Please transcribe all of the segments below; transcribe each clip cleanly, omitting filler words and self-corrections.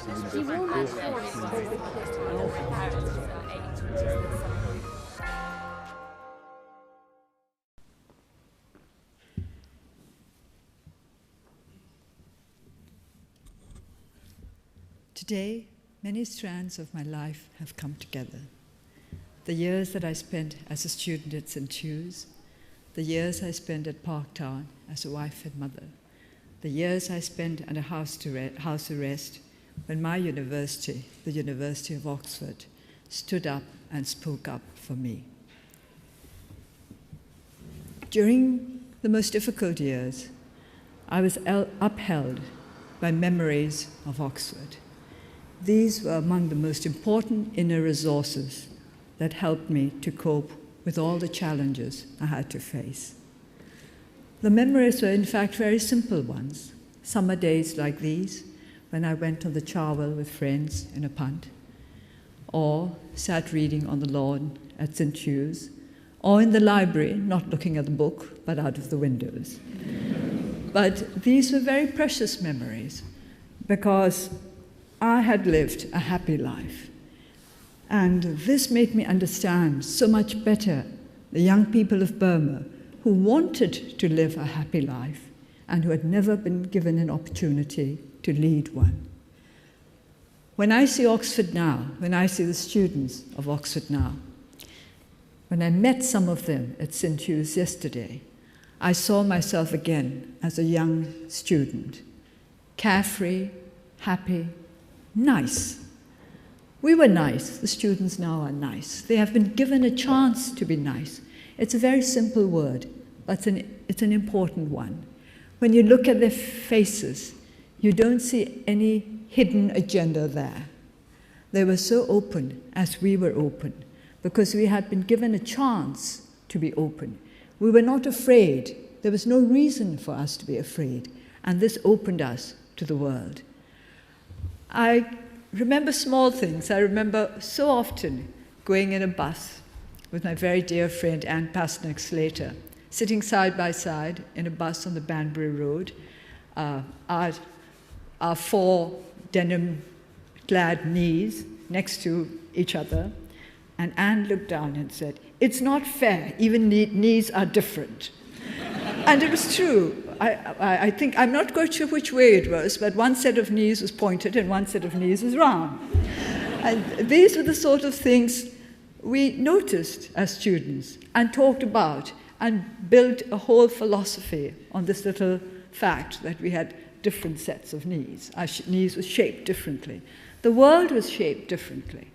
He will not force the parents of 8, which is the summer. Today, many strands of my life have come together. The years that I spent as a student at St. Hugh's, the years I spent at Parktown as a wife and mother, the years I spent under house arrest when my university, the University of Oxford, stood up and spoke up for me. During the most difficult years, I was upheld by memories of Oxford. These were among the most important inner resources that helped me to cope with all the challenges I had to face. The memories were in fact very simple ones. Summer days like these, when I went on the charwell with friends in a punt, or sat reading on the lawn at St. Hugh's, or in the library, not looking at the book, but out of the windows. But these were very precious memories, because I had lived a happy life. And this made me understand so much better the young people of Burma who wanted to live a happy life and who had never been given an opportunity to lead one. When I see Oxford now, when I see the students of Oxford now, when I met some of them at St. Hugh's yesterday, I saw myself again as a young student, carefree, happy, nice. We were nice. The students now are nice. They have been given a chance to be nice. It's a very simple word, but it's an important one. When you look at their faces, you don't see any hidden agenda there. They were so open as we were open, because we had been given a chance to be open. We were not afraid. There was no reason for us to be afraid, and this opened us to the world. I remember small things. I remember so often going in a bus with my very dear friend Anne Pasnick-Slater, sitting side by side in a bus on the Banbury Road, our 4 denim-clad knees next to each other, and Anne looked down and said, "It's not fair, even knees are different." And it was true. I think, I'm not quite sure which way it was, but one set of knees was pointed and one set of knees was round. And these were the sort of things we noticed as students and talked about and built a whole philosophy on this little fact that we had different sets of knees. Our knees were shaped differently. The world was shaped differently,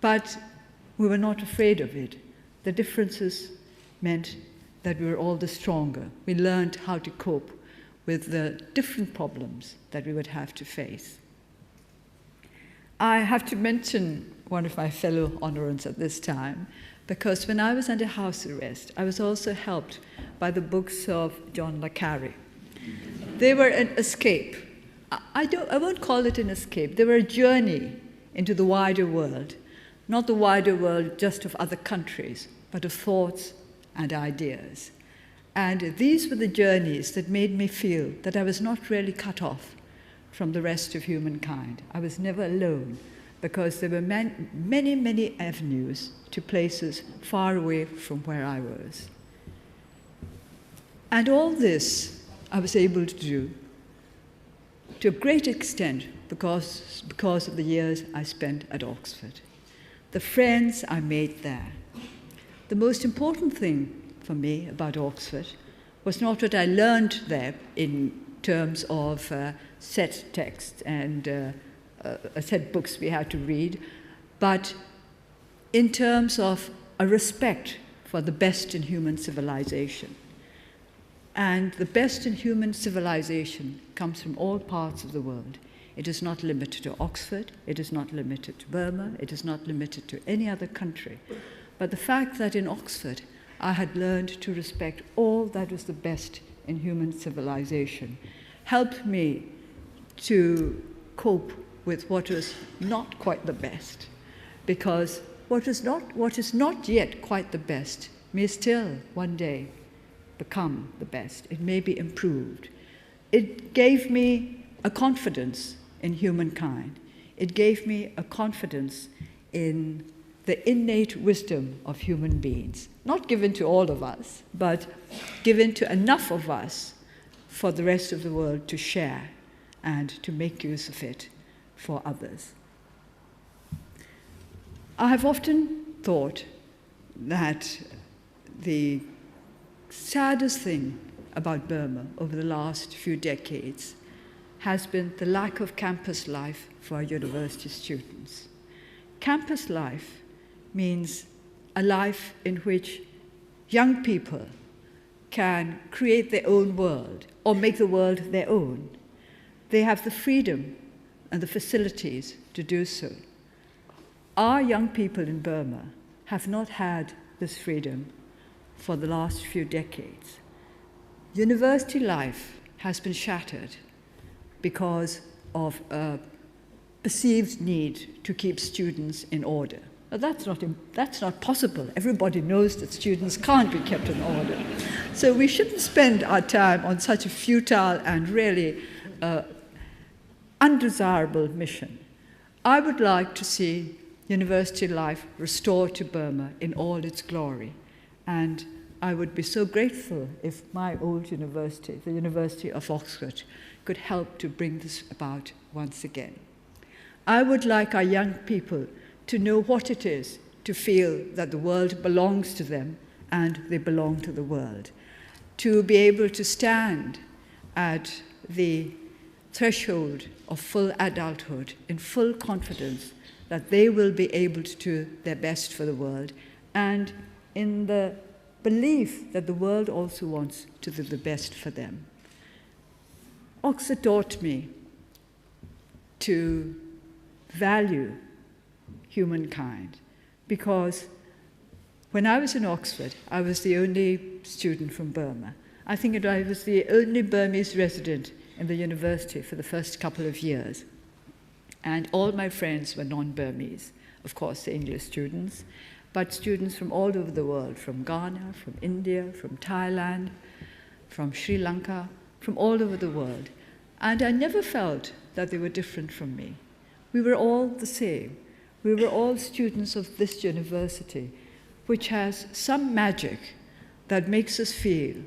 but we were not afraid of it. The differences meant that we were all the stronger. We learned how to cope with the different problems that we would have to face. I have to mention one of my fellow honorants at this time, because when I was under house arrest, I was also helped by the books of John le Carre. They were an escape. I won't call it an escape. They were a journey into the wider world, not the wider world just of other countries, but of thoughts and ideas. And these were the journeys that made me feel that I was not really cut off from the rest of humankind. I was never alone, because there were many, many avenues to places far away from where I was. And all this I was able to do to a great extent because of the years I spent at Oxford, the friends I made there. The most important thing for me about Oxford was not what I learned there in terms of set texts and set books we had to read, but in terms of a respect for the best in human civilization. And the best in human civilization comes from all parts of the world. It is not limited to Oxford, it is not limited to Burma, it is not limited to any other country. But the fact that in Oxford I had learned to respect all that was the best in human civilization helped me to cope with what was not quite the best, because what is not yet quite the best may still one day become the best. It may be improved. It gave me a confidence in humankind. It gave me a confidence in the innate wisdom of human beings, not given to all of us, but given to enough of us for the rest of the world to share and to make use of it for others. I have often thought that the saddest thing about Burma over the last few decades has been the lack of campus life for our university students. Campus life means a life in which young people can create their own world or make the world their own. They have the freedom and the facilities to do so. Our young people in Burma have not had this freedom for the last few decades. University life has been shattered because of a perceived need to keep students in order. Now, that's not possible. Everybody knows that students can't be kept in order. So we shouldn't spend our time on such a futile and really undesirable mission. I would like to see university life restored to Burma in all its glory. And I would be so grateful if my old university, the University of Oxford, could help to bring this about once again. I would like our young people to know what it is to feel that the world belongs to them and they belong to the world, to be able to stand at the threshold of full adulthood in full confidence that they will be able to do their best for the world, and in the belief that the world also wants to do the best for them. Oxford taught me to value humankind, because when I was in Oxford, I was the only student from Burma. I think I was the only Burmese resident in the university for the first couple of years. And all my friends were non-Burmese, of course, the English students, but students from all over the world, from Ghana, from India, from Thailand, from Sri Lanka, from all over the world. And I never felt that they were different from me. We were all the same. We were all students of this university, which has some magic that makes us feel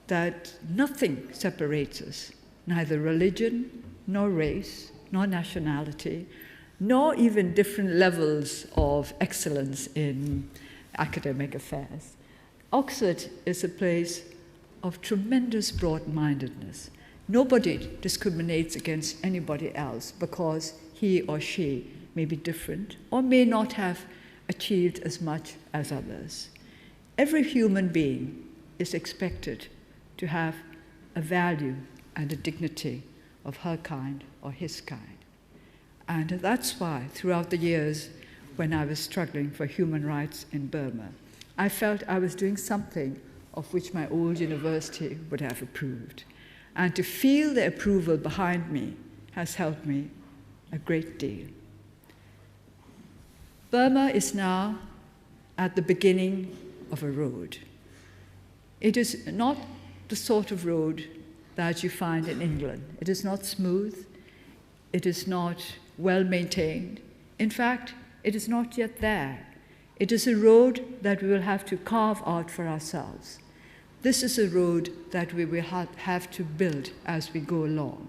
that nothing separates us, neither religion, nor race, nor nationality, nor even different levels of excellence in academic affairs. Oxford is a place of tremendous broad-mindedness. Nobody discriminates against anybody else because he or she may be different or may not have achieved as much as others. Every human being is expected to have a value and a dignity of her kind or his kind. And that's why, throughout the years when I was struggling for human rights in Burma, I felt I was doing something of which my old university would have approved. And to feel the approval behind me has helped me a great deal. Burma is now at the beginning of a road. It is not the sort of road that you find in England. It is not smooth. It is not well maintained. In fact, it is not yet there. It is a road that we will have to carve out for ourselves. This is a road that we will have to build as we go along.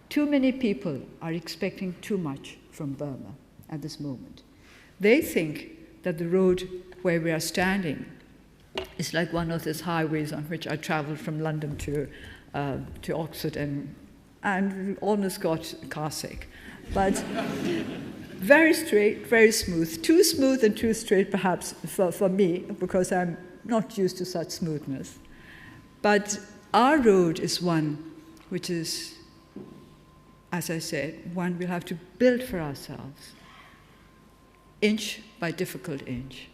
Too many people are expecting too much from Burma at this moment. They think that the road where we are standing is like one of those highways on which I traveled from London to Oxford and almost got car sick. But very straight, very smooth. Too smooth and too straight, perhaps, for me, because I'm not used to such smoothness. But our road is one which is, as I said, one we'll have to build for ourselves, inch by difficult inch.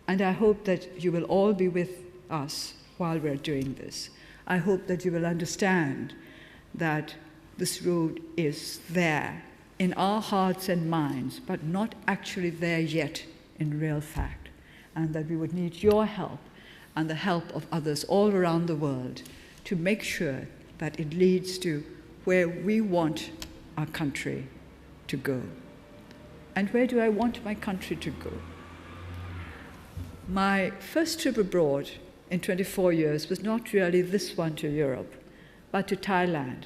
And I hope that you will all be with us while we're doing this. I hope that you will understand that this road is there in our hearts and minds, but not actually there yet in real fact, and that we would need your help and the help of others all around the world to make sure that it leads to where we want our country to go? And where do I want my country to go? My first trip abroad in 24 years was not really this one to Europe, but to Thailand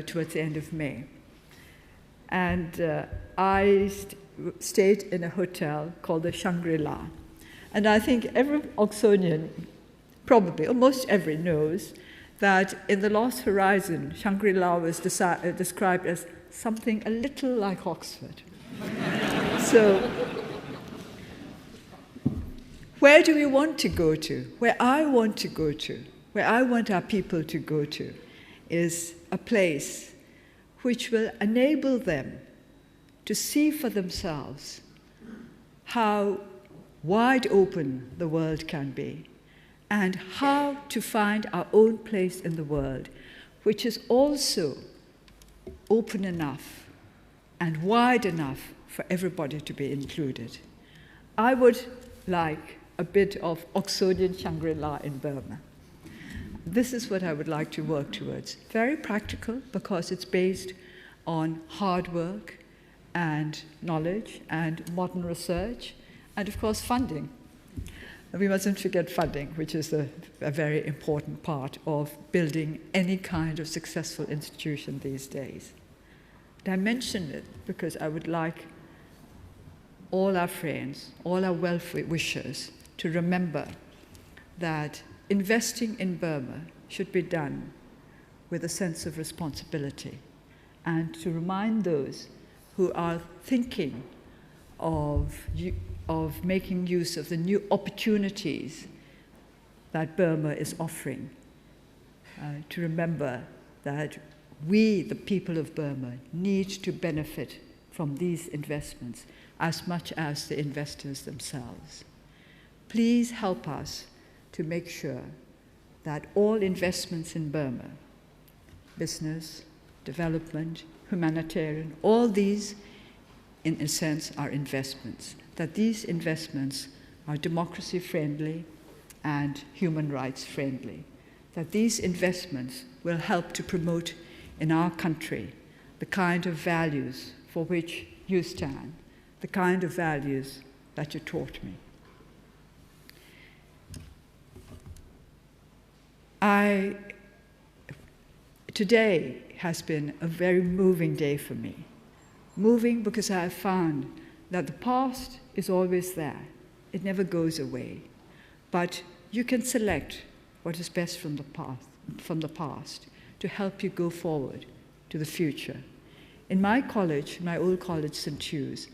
towards the end of May. And I stayed in a hotel called the Shangri-La. And I think every Oxonian, probably, almost every, knows that in The Lost Horizon, Shangri-La was described as something a little like Oxford. So, where do we want to go to? Where I want to go to, where I want our people to go to, is a place which will enable them to see for themselves how wide open the world can be, and how to find our own place in the world, which is also open enough and wide enough for everybody to be included. I would like a bit of Oxonian Shangri-La in Burma. This is what I would like to work towards. Very practical, because it's based on hard work and knowledge and modern research, and of course funding. We mustn't forget funding, which is a very important part of building any kind of successful institution these days. And I mention it because I would like all our friends, all our well-wishers, to remember that investing in Burma should be done with a sense of responsibility, and to remind those who are thinking of making use of the new opportunities that Burma is offering, to remember that we, the people of Burma, need to benefit from these investments as much as the investors themselves. Please help us to make sure that all investments in Burma, business, development, humanitarian, all these, in a sense, are investments, that these investments are democracy-friendly and human rights-friendly, that these investments will help to promote in our country the kind of values for which you stand, the kind of values that you taught me. Today has been a very moving day for me. Moving because I have found that the past is always there. It never goes away. But you can select what is best from the past to help you go forward to the future. In my college, my old college, St. Hugh's,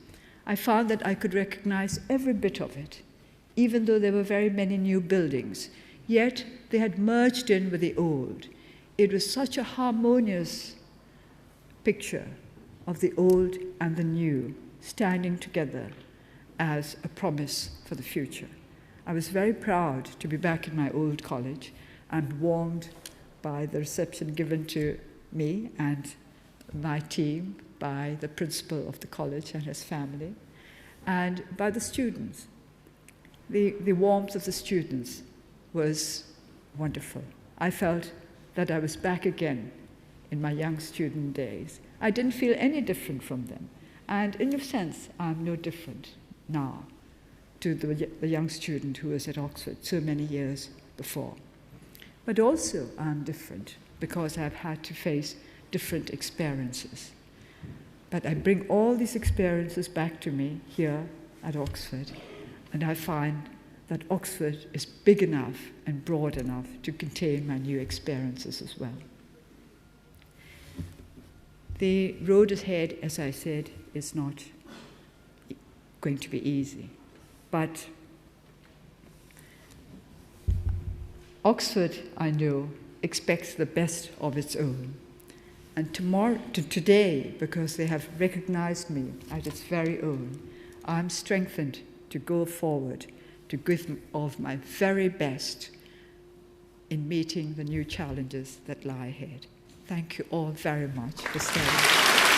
I found that I could recognize every bit of it, even though there were very many new buildings. Yet they had merged in with the old. It was such a harmonious picture of the old and the new standing together as a promise for the future. I was very proud to be back in my old college and warmed by the reception given to me and my team, by the principal of the college and his family, and by the students. The warmth of the students was wonderful. I felt that I was back again in my young student days. I didn't feel any different from them. And in a sense, I'm no different now to the young student who was at Oxford so many years before. But also I'm different because I've had to face different experiences. But I bring all these experiences back to me here at Oxford, and I find that Oxford is big enough and broad enough to contain my new experiences as well. The road ahead, as I said, is not going to be easy, but Oxford, I know, expects the best of its own. And today, because they have recognized me as its very own, I'm strengthened to go forward, to give of my very best in meeting the new challenges that lie ahead. Thank you all very much for staying.